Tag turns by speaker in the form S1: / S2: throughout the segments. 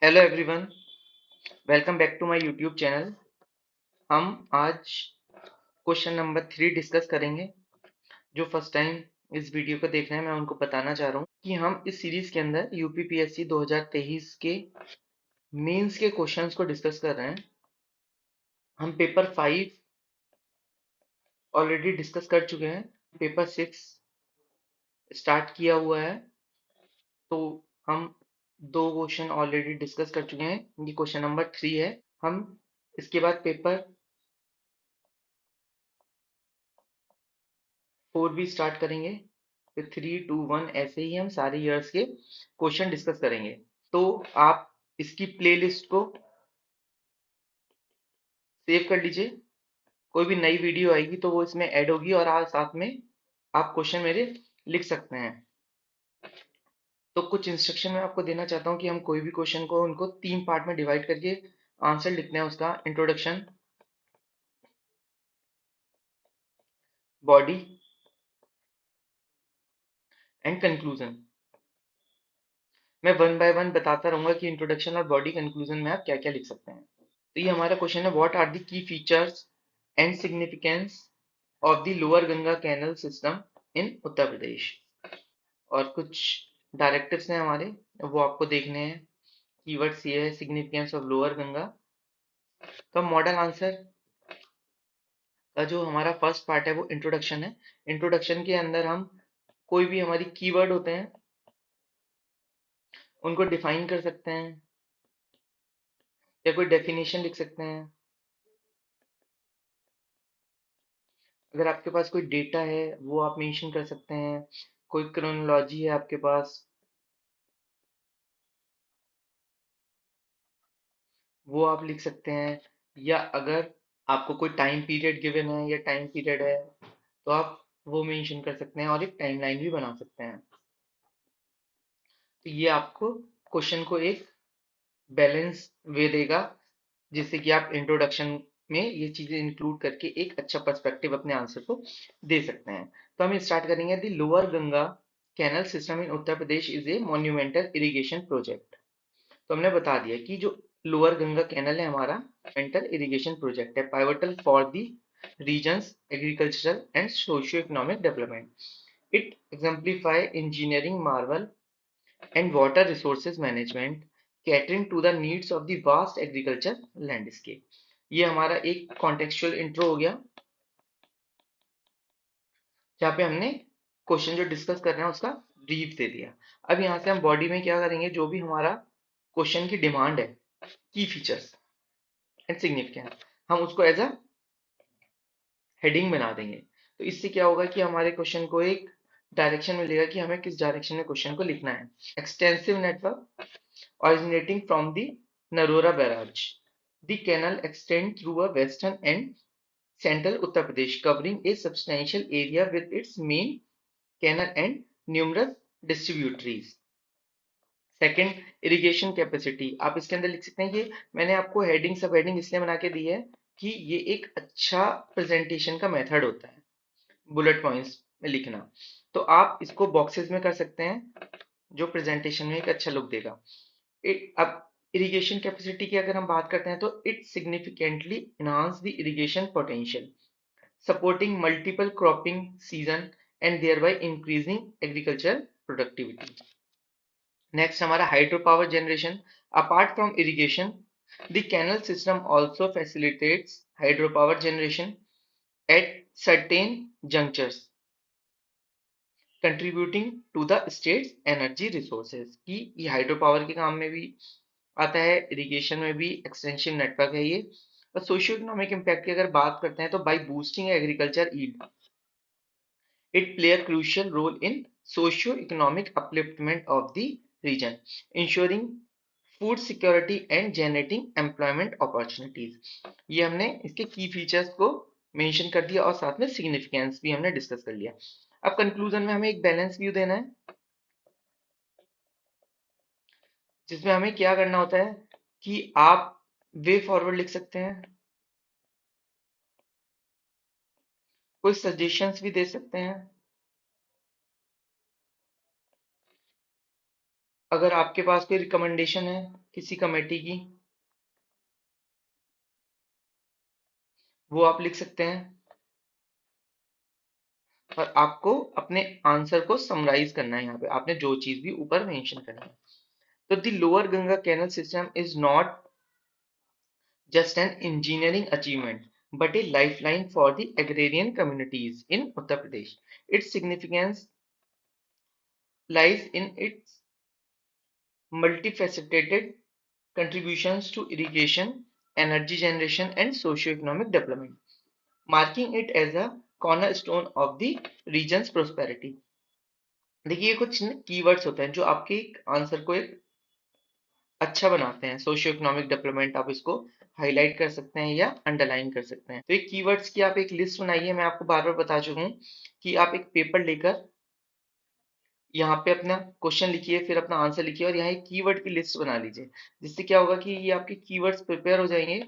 S1: Hello everyone, welcome back to my YouTube channel. हम आज question number 3 discuss करेंगे। जो फर्स्ट टाइम इस वीडियो को देख रहे हैं, मैं उनको बताना चाह रहा हूँ कि हम इस सीरीज के अंदर यूपीपीएससी 2023 के मेंस के क्वेश्चंस को डिस्कस कर रहे हैं। हम पेपर 5 ऑलरेडी डिस्कस कर चुके हैं। पेपर 6 स्टार्ट किया हुआ है, तो हम दो क्वेश्चन ऑलरेडी डिस्कस कर चुके हैं। ये क्वेश्चन नंबर 3 है। हम इसके बाद पेपर 4 भी स्टार्ट करेंगे। फिर 3, 2, 1 ऐसे ही हम सारे ईयर्स के क्वेश्चन डिस्कस करेंगे। तो आप इसकी प्लेलिस्ट को सेव कर लीजिए। कोई भी नई वीडियो आएगी तो वो इसमें ऐड होगी और आज साथ में आप क्वेश्चन मेरे लिख सकते हैं। तो कुछ इंस्ट्रक्शन मैं आपको देना चाहता हूँ कि हम कोई भी क्वेश्चन को उनको 3 पार्ट में डिवाइड करके आंसर लिखते हैं। उसका इंट्रोडक्शन, बॉडी एंड कंक्लूजन। मैं वन बाय वन बताता रहूंगा कि इंट्रोडक्शन और बॉडी कंक्लूजन में आप क्या क्या लिख सकते हैं। तो ये हमारा क्वेश्चन है, what are the key features and significance of the lower Ganga canal system in Uttar Pradesh. और कुछ डायरेक्टिव्स हैं हमारे, वो आपको देखने हैं। कीवर्ड्स ये है, सिग्निफिकेंस ऑफ लोअर गंगा। तो मॉडल आंसर का जो हमारा फर्स्ट पार्ट है वो इंट्रोडक्शन है। इंट्रोडक्शन के अंदर हम कोई भी हमारी कीवर्ड होते हैं उनको डिफाइन कर सकते हैं या कोई डेफिनेशन लिख सकते हैं। अगर आपके पास कोई डेटा है वो आप मेंशन कर सकते हैं। कोई क्रोनोलॉजी है आपके पास, वो आप लिख सकते हैं। या अगर आपको कोई टाइम पीरियड गिवन है या टाइम पीरियड है तो आप वो मेंशन कर सकते हैं और एक टाइमलाइन भी बना सकते हैं। तो ये आपको क्वेश्चन को एक बैलेंस वे देगा, जिससे कि आप इंट्रोडक्शन में ये चीजें इंक्लूड करके एक अच्छा पर्सपेक्टिव अपने आंसर को दे सकते हैं। तो हम स्टार्ट करेंगे, the lower Ganga canal system in Uttar Pradesh is a monumental irrigation project. तो हमने बता दिया कि जो लोअर गंगा कैनल है हमारा मेंटल इरिगेशन प्रोजेक्ट है, pivotal for the regions agricultural and socio economic development. It exemplify engineering marvel and water resources management catering to the needs of the vast agriculture landscape. ये हमारा एक contextual intro हो गया, जहाँ पे हमने question जो डिस्कस कर रहे हैं उसका ब्रीफ दे दिया। अब यहाँ से हम बॉडी में क्या करेंगे, जो भी हमारा क्वेश्चन की डिमांड है, की फीचर्स एंड सिग्निफिकेंस, हम उसको एज अ हेडिंग बना देंगे। तो इससे क्या होगा कि हमारे क्वेश्चन को एक डायरेक्शन मिलेगा कि हमें किस डायरेक्शन में क्वेश्चन को लिखना है। Extensive network originating from the Narora barrage. The canal extends through a western and central Uttar Pradesh, covering a substantial area with its main canal and numerous distributaries. Second, irrigation capacity. आप इसके अंदर लिख सकते हैं, ये मैंने आपको heading सब हेडिंग इसलिए बना के दी है कि ये एक अच्छा प्रेजेंटेशन का मेथड होता है बुलेट पॉइंट्स में लिखना। तो आप इसको बॉक्सेस में कर सकते हैं, जो प्रेजेंटेशन में एक अच्छा लुक देगा। अब इरिगेशन कैपेसिटी की अगर हम बात करते हैं तो it significantly enhance the irrigation potential, supporting multiple cropping season and thereby increasing agriculture productivity. Next हमारा hydro power generation. Apart from irrigation, the canal system also facilitates hydro power generation at certain junctures, contributing to the state's energy resources. की ये hydro power के काम में भी आता है, irrigation में भी एक्सटेंसिव नेटवर्क है ये। और सोशियो इकोनॉमिक इम्पैक्ट की अगर बात करते हैं तो by boosting agriculture yield, it play a crucial role in socio economic upliftment of the region, ensuring food security and generating employment opportunities. ये हमने इसके की फीचर्स को मेंशन कर दिया और साथ में सिग्निफिकेंस भी हमने डिस्कस कर लिया। अब कंक्लूजन में हमें एक बैलेंस व्यू देना है, जिसमें हमें क्या करना होता है कि आप वे फॉरवर्ड लिख सकते हैं, कोई सजेशंस भी दे सकते हैं। अगर आपके पास कोई रिकमेंडेशन है किसी कमेटी की, वो आप लिख सकते हैं। और आपको अपने आंसर को समराइज करना है, यहाँ पे आपने जो चीज भी ऊपर मेंशन करना है। तो the lower Ganga canal system is not just an engineering achievement, but a lifeline for the agrarian communities in Uttar Pradesh. Its significance lies in its multifaceted contributions to irrigation, energy generation, and socio-economic development, marking it as a cornerstone of the region's prosperity. देखिए ये कुछ keywords होते हैं जो आपके answer को एक अच्छा बनाते हैं। सोशियो इकोनॉमिक डेवलपमेंट आप इसको हाईलाइट कर सकते हैं या अंडरलाइन कर सकते हैं। तो एक कीवर्ड्स की आप एक लिस्ट बनाइए। मैं आपको बार बार बता चुका हूँ कि आप एक पेपर लेकर यहाँ पे अपना क्वेश्चन लिखिए, फिर अपना आंसर लिखिए और यहाँ एक कीवर्ड की लिस्ट बना लीजिए। जिससे क्या होगा कि ये आपके कीवर्ड्स प्रिपेयर हो जाएंगे।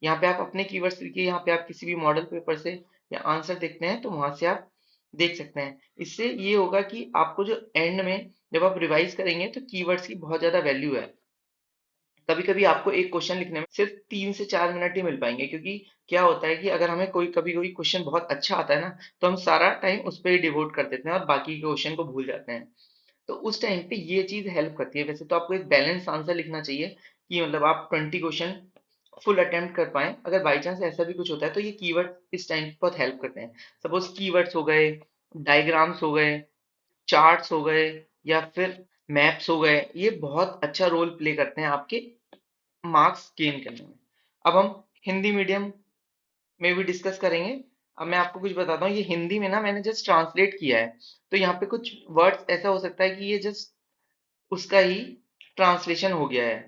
S1: यहाँ पे आप अपने कीवर्ड्स लिखिए, यहाँ पे आप किसी भी मॉडल पेपर से या आंसर देखते हैं तो वहां से आप देख सकते हैं। इससे ये होगा कि आपको जो एंड में जब आप रिवाइज करेंगे तो कीवर्ड्स की बहुत ज्यादा वैल्यू है। कभी कभी आपको एक क्वेश्चन लिखने में सिर्फ 3 से 4 मिनट ही मिल पाएंगे, क्योंकि क्या होता है कि अगर हमें कोई कभी कोई क्वेश्चन बहुत अच्छा आता है ना, तो हम सारा टाइम उस पर ही डिवोट कर देते हैं और बाकी के क्वेश्चन को भूल जाते हैं। तो उस टाइम पे ये चीज हेल्प करती है। वैसे तो आपको एक बैलेंस आंसर लिखना चाहिए कि मतलब आप 20 क्वेश्चन फुल अटेम्प्ट कर पाए। अगर बाई चांस ऐसा भी कुछ होता है तो ये कीवर्ड इस टाइम पे बहुत हेल्प करते हैं। सपोज कीवर्ड्स हो गए, डायग्राम्स हो गए, चार्ट्स हो गए, या फिर मैप्स हो गए, ये बहुत अच्छा रोल प्ले करते हैं आपके मार्क्स गेन करने में। अब हम हिंदी मीडियम में भी डिस्कस करेंगे। अब मैं आपको कुछ बताता हूँ, ये हिंदी में ना मैंने जस्ट ट्रांसलेट किया है। तो यहाँ पे कुछ वर्ड्स ऐसा हो सकता है कि ये जस्ट उसका ही ट्रांसलेशन हो गया है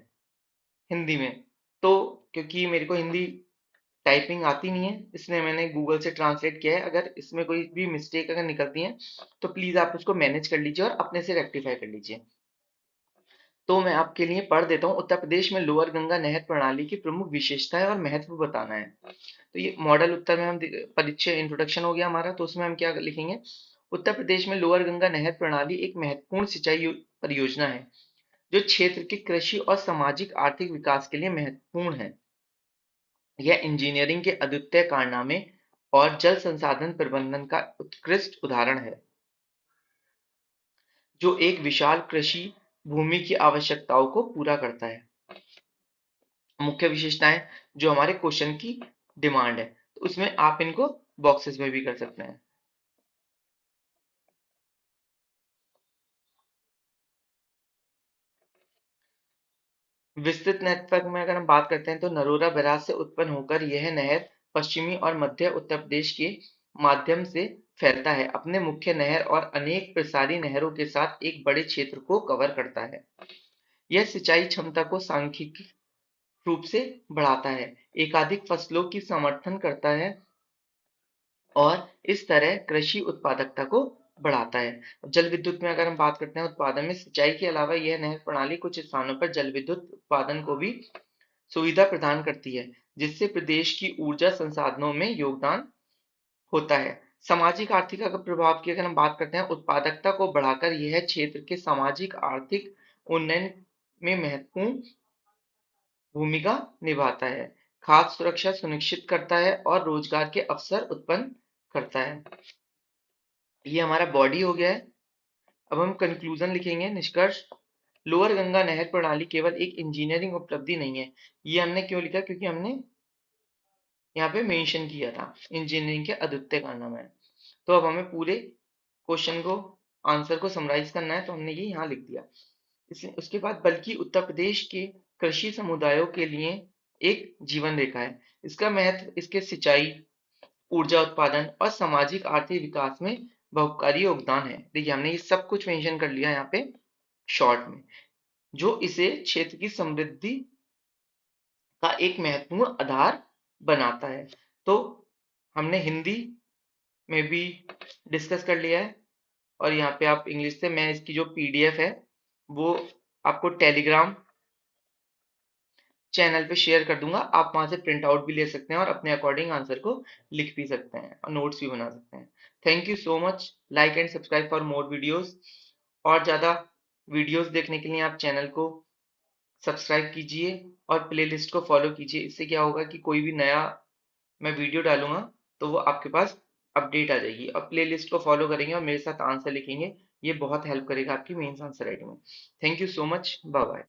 S1: हिंदी में। तो क्योंकि मेरे को हिंदी टाइपिंग आती नहीं है, इसलिए मैंने गूगल से ट्रांसलेट किया है। अगर इसमें कोई भी मिस्टेक अगर निकलती है तो प्लीज आप उसको मैनेज कर लीजिए और अपने से रेक्टिफाई कर लीजिए। तो मैं आपके लिए पढ़ देता हूँ। उत्तर प्रदेश में लोअर गंगा नहर प्रणाली की प्रमुख विशेषताएं और महत्व बताना है। तो ये मॉडल उत्तर में हम परिचय इंट्रोडक्शन हो गया हमारा। तो उसमें हम क्या लिखेंगे? उत्तर प्रदेश में लोअर गंगा नहर प्रणाली एक महत्वपूर्ण सिंचाई परियोजना है जो क्षेत्र के कृषि और सामाजिक आर्थिक विकास के लिए महत्वपूर्ण है। यह इंजीनियरिंग के अद्वितीय कारनामे और जल संसाधन प्रबंधन का उत्कृष्ट उदाहरण है जो एक विशाल कृषि भूमि की आवश्यकताओं को पूरा करता है। मुख्य विशेषताएं जो हमारे क्वेश्चन की डिमांड है, तो उसमें आप इनको बॉक्सेस में भी कर सकते हैं। विस्तृत नेटवर्क में अगर हम बात करते हैं तो नरोरा बैराज से उत्पन्न होकर यह नहर पश्चिमी और मध्य उत्तर प्रदेश के माध्यम से फैलता है। अपने मुख्य नहर और अनेक प्रसारी नहरों के साथ एक बड़े क्षेत्र को कवर करता है। यह सिंचाई क्षमता को सांख्यिकी रूप से बढ़ाता है, एकाधिक फसलों की समर्थन करता है और इस तरह कृषि उत्पादकता को बढ़ाता है। जल विद्युत में अगर हम बात करते हैं उत्पादन में, सिंचाई के अलावा यह नहर प्रणाली कुछ स्थानों पर जल विद्युत उत्पादन को भी सुविधा प्रदान करती है, जिससे प्रदेश की ऊर्जा संसाधनों में योगदान होता है। सामाजिक आर्थिक अगर प्रभाव की अगर हम बात करते हैं, उत्पादकता को बढ़ाकर यह क्षेत्र के सामाजिक आर्थिक उन्नयन में महत्वपूर्ण भूमिका निभाता है, खाद्य सुरक्षा सुनिश्चित करता है और रोजगार के अवसर उत्पन्न करता है। ये हमारा बॉडी हो गया है। अब हम कंक्लूजन लिखेंगे, निष्कर्ष। लोअर गंगा नहर प्रणाली केवल एक इंजीनियरिंग उपलब्धि नहीं है। ये हमने क्यों लिखा? क्योंकि हमने यहाँ पे मेंशन किया था इंजीनियरिंग के अद्वितीय कारनामे है। तो अब हमें पूरे क्वेश्चन को आंसर को समराइज करना है, तो हमने ये यहाँ लिख दिया। इसलिए उसके बाद बल्कि उत्तर प्रदेश के कृषि समुदायों के लिए एक जीवन रेखा है। इसका महत्व इसके सिंचाई, ऊर्जा उत्पादन और सामाजिक आर्थिक विकास में बहुकारी योगदान है। देखिए हमने ये सब कुछ मेंशन कर लिया यहाँ पे शॉर्ट में, जो इसे क्षेत्र की समृद्धि का एक महत्वपूर्ण आधार बनाता है। तो हमने हिंदी में भी डिस्कस कर लिया है और यहाँ पे आप इंग्लिश से, मैं इसकी जो पीडीएफ है वो आपको टेलीग्राम चैनल पे शेयर कर दूंगा। आप वहां से प्रिंट आउट भी ले सकते हैं और अपने अकॉर्डिंग आंसर को लिख भी सकते हैं और नोट्स भी बना सकते हैं। Thank you so much. Like and subscribe for more videos. और ज़्यादा वीडियोस देखने के लिए आप चैनल को सब्सक्राइब कीजिए और प्लेलिस्ट को फॉलो कीजिए। इससे क्या होगा कि कोई भी नया मैं वीडियो डालूंगा तो वो आपके पास अपडेट आ जाएगी। और प्लेलिस्ट को फॉलो करेंगे और मेरे साथ आंसर लिखेंगे, ये बहुत हेल्प करेगा आपकी मेंस आंसर राइटिंग में। Thank you so much, bye bye.